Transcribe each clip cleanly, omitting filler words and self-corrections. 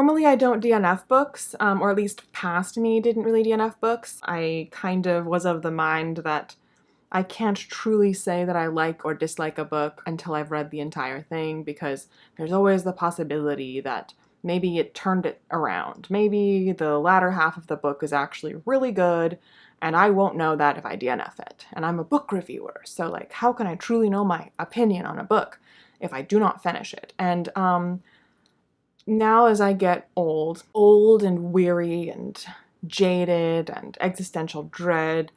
Normally I don't DNF books, or at least past me didn't really DNF books. I kind of was of the mind that I can't truly say that I like or dislike a book until I've read the entire thing, because there's always the possibility that maybe it turned it around. Maybe the latter half of the book is actually really good, and I won't know that if I DNF it. And I'm a book reviewer, so like, how can I truly know my opinion on a book if I do not finish it? And now as I get old and weary and jaded, and existential dread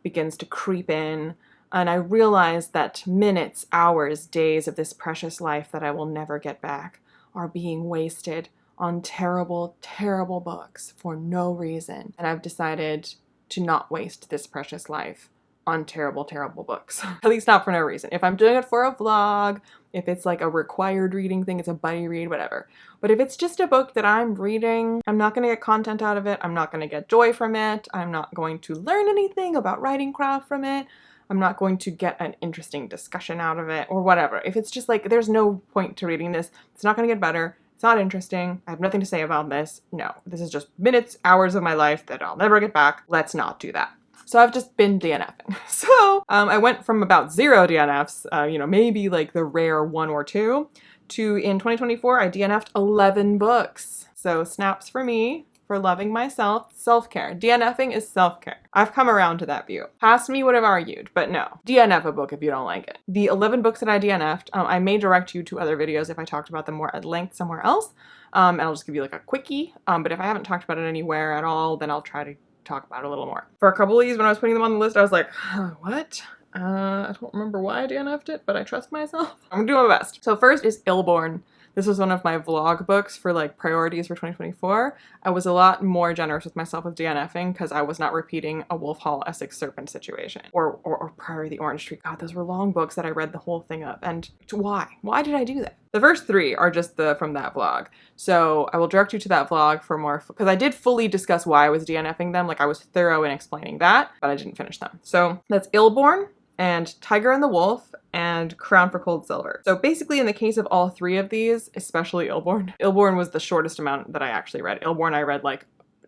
begins to creep in, and I realize that minutes, hours, days of this precious life that I will never get back are being wasted on terrible, terrible books for no reason. And I've decided to not waste this precious life on terrible, terrible books. At least not for no reason. If I'm doing it for a vlog, if it's like a required reading thing, it's a buddy read, whatever. But if it's just a book that I'm reading, I'm not gonna get content out of it. I'm not gonna get joy from it. I'm not going to learn anything about writing craft from it. I'm not going to get an interesting discussion out of it or whatever. If it's just like, there's no point to reading this, it's not gonna get better, it's not interesting, I have nothing to say about this, no, this is just minutes, hours of my life that I'll never get back, let's not do that. So I've just been DNFing. So I went from about 0 DNFs, you know, maybe like the rare 1 or 2, to in 2024, I DNF'd 11 books. So snaps for me for loving myself. Self-care. DNFing is self-care. I've come around to that view. Past me would have argued, but no. DNF a book if you don't like it. The 11 books that I DNF'd, I may direct you to other videos if I talked about them more at length somewhere else. And I'll just give you like a quickie. But if I haven't talked about it anywhere at all, then I'll try to talk about it a little more. For a couple of these, when I was putting them on the list, I was like, what? I don't remember why I DNF'd it, but I trust myself. I'm doing my best. So first is illb. This was one of my vlog books for like priorities for 2024. I was a lot more generous with myself with DNFing because I was not repeating a Wolf Hall Essex Serpent situation or Priory the Orange Tree. God, those were long books that I read the whole thing of. And why? Why did I do that? The first 3 are just from that vlog. So I will direct you to that vlog for more, because I did fully discuss why I was DNFing them. Like I was thorough in explaining that, but I didn't finish them. So that's illb and Tiger and the Wolf and Crown for Cold Silver. So basically in the case of all 3 of these, especially illb was the shortest amount that I actually read. illb I read like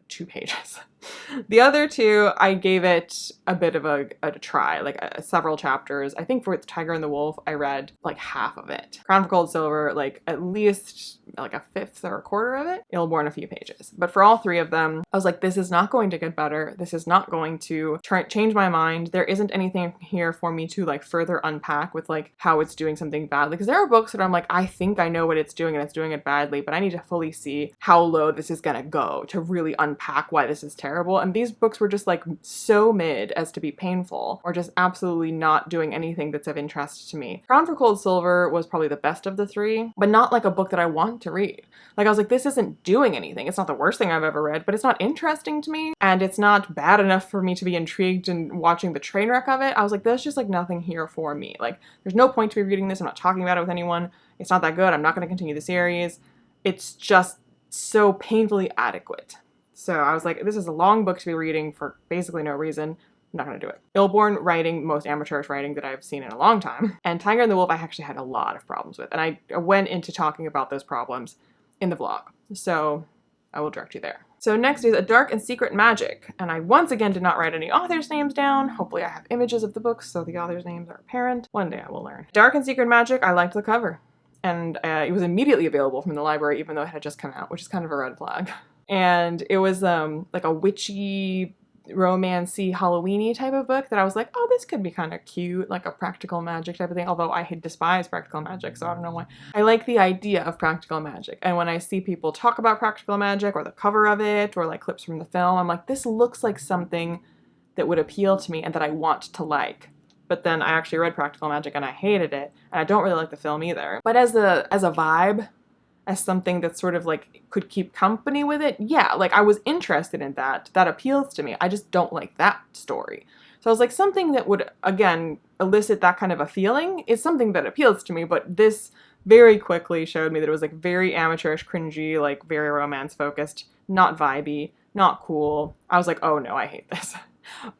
2 pages. The other 2, I gave it a bit of a try, like several chapters. I think for Tiger and the Wolf, I read like half of it. Crown for Cold Silver, like at least like a 1/5 or a quarter of it. illb a few pages. But for all 3 of them, I was like, this is not going to get better. This is not going to change my mind. There isn't anything here for me to like further unpack with like how it's doing something badly. Because there are books that I'm like, I think I know what it's doing and it's doing it badly, but I need to fully see how low this is gonna go to really unpack why this is terrible. And these books were just like so mid as to be painful, or just absolutely not doing anything that's of interest to me. Crown for Cold Silver was probably the best of the 3, but not like a book that I want to read. Like I was like, this isn't doing anything. It's not the worst thing I've ever read, but it's not interesting to me, and it's not bad enough for me to be intrigued in watching the train wreck of it. I was like, there's just like nothing here for me. Like there's no point to be reading this. I'm not talking about it with anyone. It's not that good. I'm not going to continue the series. It's just so painfully adequate. So I was like, this is a long book to be reading for basically no reason. I'm not gonna do it. illb writing, most amateurish writing that I've seen in a long time. And Tiger and the Wolf I actually had a lot of problems with. And I went into talking about those problems in the vlog. So I will direct you there. So next is A Dark and Secret Magic. And I once again did not write any authors' names down. Hopefully I have images of the books so the authors' names are apparent. One day I will learn. Dark and Secret Magic, I liked the cover. And it was immediately available from the library even though it had just come out, which is kind of a red flag. And it was like a witchy, romancy, Halloween-y type of book that I was like, oh, this could be kind of cute, like a practical magic type of thing, although I despise practical magic, so I don't know why. I like the idea of practical magic, and when I see people talk about practical magic or the cover of it or like clips from the film, I'm like, this looks like something that would appeal to me and that I want to like. But then I actually read Practical Magic and I hated it, and I don't really like the film either. But as a vibe, as something that sort of like could keep company with it, yeah, like I was interested in that. That appeals to me. I just don't like that story. So I was like, something that would, again, elicit that kind of a feeling is something that appeals to me, but this very quickly showed me that it was like very amateurish, cringy, like very romance focused, not vibey, not cool. I was like, oh no, I hate this.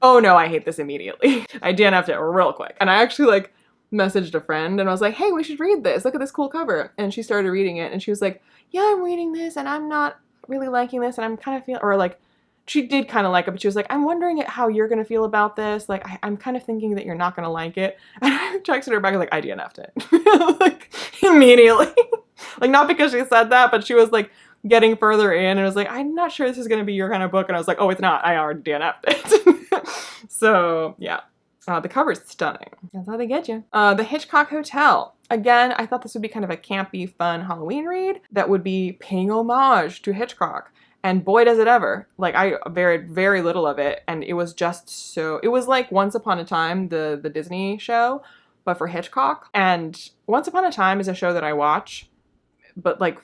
Oh no, I hate this immediately. I DNF'd it real quick. And I actually like messaged a friend and I was like, hey, we should read this. Look at this cool cover. And she started reading it and she was like, yeah, I'm reading this and I'm not really liking this, and I'm kind of feeling, or like, she did kind of like it, but she was like, I'm wondering how you're gonna feel about this. Like, I'm kind of thinking that you're not gonna like it. And I texted her back, like, I DNF'd it. Like, immediately. Like, not because she said that, but she was like getting further in and was like, I'm not sure this is gonna be your kind of book. And I was like, oh, it's not. I already DNF'd it. So, yeah. The cover's stunning. That's how they get you. The Hitchcock Hotel. Again, I thought this would be kind of a campy, fun Halloween read that would be paying homage to Hitchcock. And boy, does it ever. Like, I read very little of it, and it was just so... It was like Once Upon a Time, the Disney show, but for Hitchcock. And Once Upon a Time is a show that I watch, but like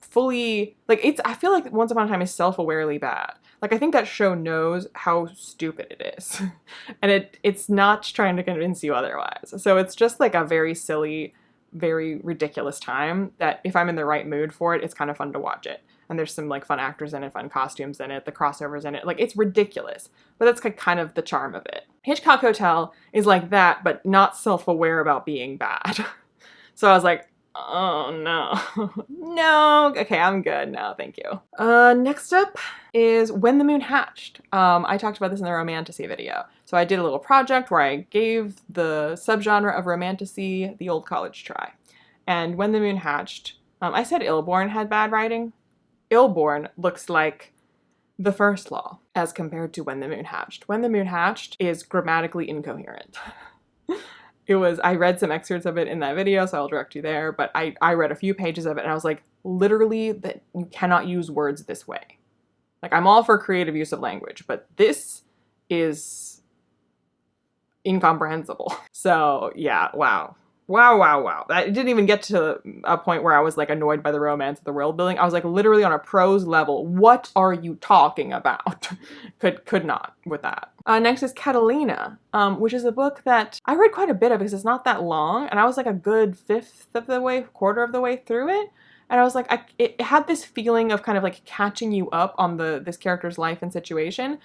fully... Like, I feel like Once Upon a Time is self-awarely bad. Like, I think that show knows how stupid it is. And it's not trying to convince you otherwise. So it's just like a very silly, very ridiculous time that if I'm in the right mood for it, it's kind of fun to watch it. And there's some like fun actors in it, fun costumes in it, the crossovers in it. Like, it's ridiculous, but that's kind of the charm of it. Hitchcock Hotel is like that, but not self-aware about being bad. So I was like, oh no, no, okay, I'm good now, thank you. Next up is When the Moon Hatched. I talked about this in the romantasy video. So I did a little project where I gave the subgenre of romantasy the old college try. And When the Moon Hatched, I said Illborn had bad writing. Illborn looks like The First Law as compared to When the Moon Hatched. When the Moon Hatched is grammatically incoherent. I read some excerpts of it in that video, so I'll direct you there, but I read a few pages of it and I was like, literally, that you cannot use words this way. Like, I'm all for creative use of language, but this is incomprehensible. So yeah, wow. Wow. It didn't even get to a point where I was like annoyed by the romance of the world building. I was like literally on a prose level. What are you talking about? Could not with that. Next is Catalina, which is a book that I read quite a bit of because it's not that long. And I was like a good quarter of the way through it. And I was like, it had this feeling of kind of like catching you up on this character's life and situation.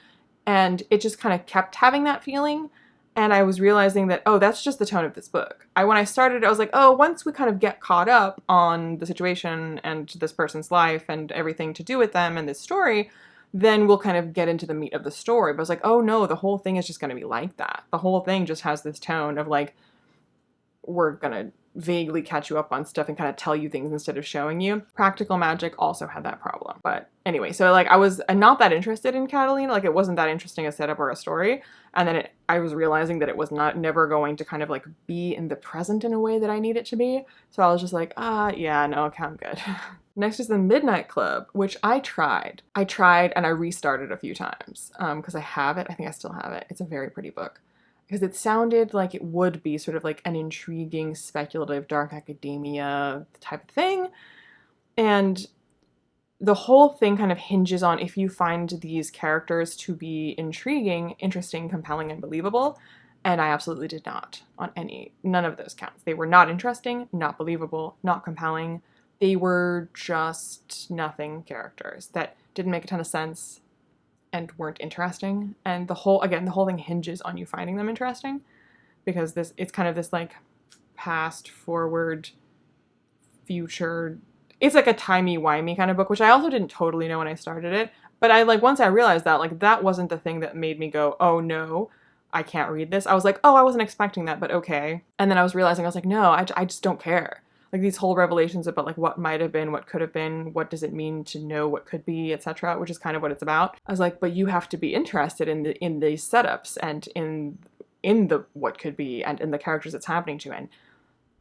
And it just kind of kept having that feeling. And I was realizing that, oh, that's just the tone of this book. When I started, I was like, oh, once we kind of get caught up on the situation and this person's life and everything to do with them and this story, then we'll kind of get into the meat of the story. But I was like, oh no, the whole thing is just going to be like that. The whole thing just has this tone of like, we're going to vaguely catch you up on stuff and kind of tell you things instead of showing you. Practical Magic also had that problem. But anyway, so like I was not that interested in Catalina. Like, it wasn't that interesting a setup or a story. And then I was realizing that it was never going to kind of like be in the present in a way that I need it to be. So I was just like, yeah, no, okay, I'm good. Next is The Midnight Club, which I tried. And I restarted a few times because I have it. I think I still have it. It's a very pretty book. Because it sounded like it would be sort of like an intriguing, speculative, dark academia type of thing. And the whole thing kind of hinges on if you find these characters to be intriguing, interesting, compelling, and believable. And I absolutely did not on none of those counts. They were not interesting, not believable, not compelling. They were just nothing characters that didn't make a ton of sense and weren't interesting. And the whole thing hinges on you finding them interesting, because it's kind of this like past, forward, future. It's like a timey-wimey kind of book, which I also didn't totally know when I started it. But once I realized that, like, that wasn't the thing that made me go, oh no, I can't read this. I was like, oh, I wasn't expecting that, but okay. And then I was realizing, I was like, no, I just don't care. Like, these whole revelations about like what might have been, what could have been, what does it mean to know what could be, etc., which is kind of what it's about. I was like, but you have to be interested in these setups and in the what could be and in the characters it's happening to. And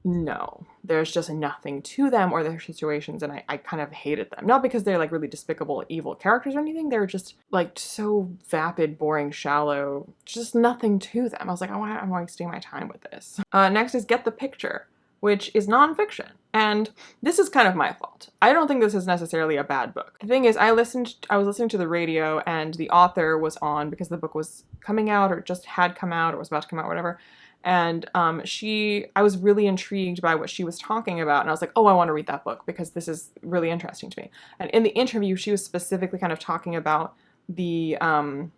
no, there's just nothing to them or their situations, and I kind of hated them. Not because they're like really despicable, evil characters or anything. They're just like so vapid, boring, shallow, just nothing to them. I was like, I'm wasting my time with this. Next is Get the Picture, which is nonfiction. And this is kind of my fault. I don't think this is necessarily a bad book. The thing is, I was listening to the radio and the author was on because the book was coming out or just had come out or was about to come out, whatever. And I was really intrigued by what she was talking about. And I was like, oh, I want to read that book because this is really interesting to me. And in the interview, she was specifically kind of talking about the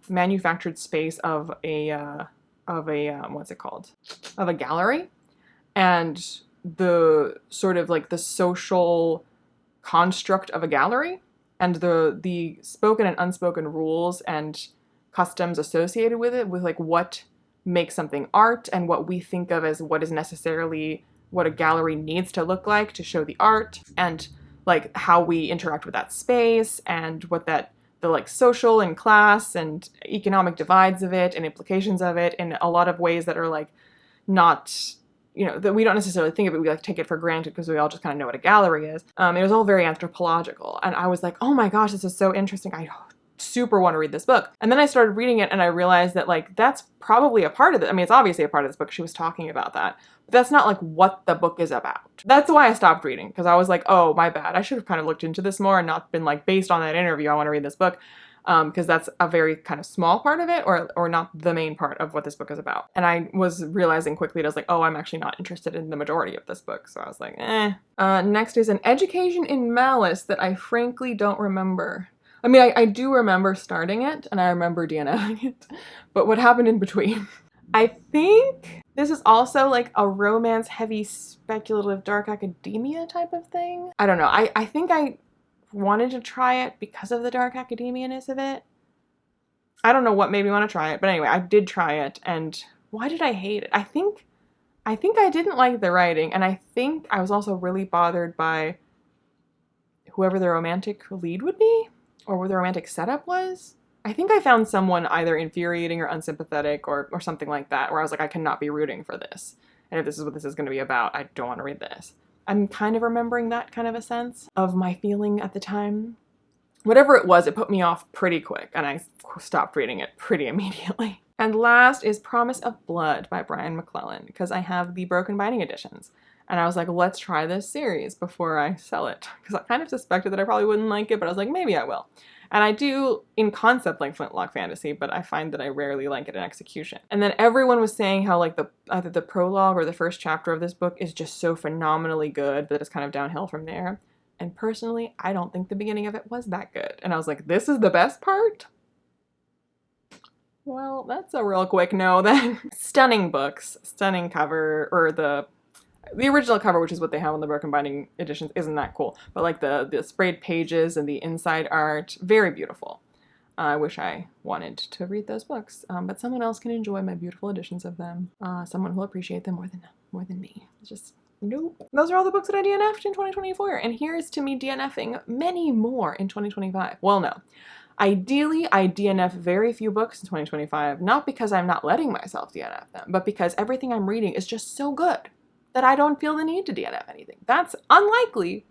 manufactured space of a what's it called? Of a gallery. And the sort of like the social construct of a gallery and the spoken and unspoken rules and customs associated with it, with like what makes something art and what we think of as what is necessarily what a gallery needs to look like to show the art, and like how we interact with that space, and what that the like social and class and economic divides of it and implications of it in a lot of ways that are like not, you know, that we don't necessarily think of it. We like take it for granted because we all just kind of know what a gallery is. It was all very anthropological, and I was like, oh my gosh, this is so interesting. I super want to read this book. And then I started reading it and I realized that like that's probably a part of it. I mean, it's obviously a part of this book. She was talking about that. But that's not like what the book is about. That's why I stopped reading, because I was like, oh, my bad. I should have kind of looked into this more and not been like, based on that interview, I want to read this book. Because that's a very kind of small part of it, or not the main part of what this book is about. And I was realizing quickly that I was like, oh, I'm actually not interested in the majority of this book. So I was like, eh. Next is An Education in Malice that I frankly don't remember. I mean, I do remember starting it, and I remember DNFing it, but what happened in between? I think this is also like a romance-heavy, speculative, dark academia type of thing. I don't know. I think I wanted to try it because of the dark academia-ness of it. I don't know what made me want to try it, but anyway, I did try it, and why did I hate it? I think I didn't like the writing, and I think I was also really bothered by whoever the romantic lead would be, or what the romantic setup was. I think I found someone either infuriating or unsympathetic or something like that, where I was like, I cannot be rooting for this. And if this is what this is going to be about, I don't want to read this. I'm kind of remembering that kind of a sense of my feeling at the time. Whatever it was, it put me off pretty quick, and I stopped reading it pretty immediately. And last is Promise of Blood by Brian McClellan, because I have the Broken Binding editions. And I was like, let's try this series before I sell it. Because I kind of suspected that I probably wouldn't like it, but I was like, maybe I will. And I do, in concept, like Flintlock Fantasy, but I find that I rarely like it in execution. And then everyone was saying how like either the prologue or the first chapter of this book is just so phenomenally good that it's kind of downhill from there. And personally, I don't think the beginning of it was that good. And I was like, this is the best part? Well, that's a real quick no then. Stunning books, stunning cover, or the original cover, which is what they have on the Broken Binding editions, isn't that cool. But like the sprayed pages and the inside art, very beautiful. I wish I wanted to read those books, but someone else can enjoy my beautiful editions of them. Someone who will appreciate them more than me. It's just, nope. Those are all the books that I DNF'd in 2024, and here's to me DNFing many more in 2025. Well, no. Ideally, I DNF very few books in 2025, not because I'm not letting myself DNF them, but because everything I'm reading is just so good that I don't feel the need to DNF anything. That's unlikely,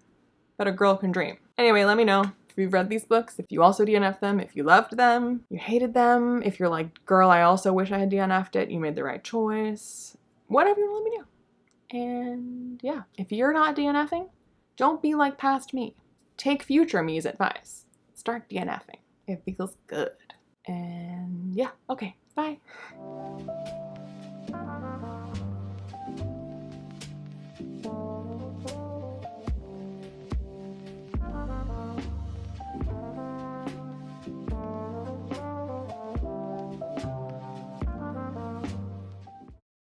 but a girl can dream. Anyway, let me know if you've read these books, if you also DNF'd them, if you loved them, you hated them, if you're like, girl, I also wish I had DNF'd it, you made the right choice. Whatever you want to let me know. And yeah, if you're not DNFing, don't be like past me. Take future me's advice. Start DNFing. It feels good. And yeah, okay, bye.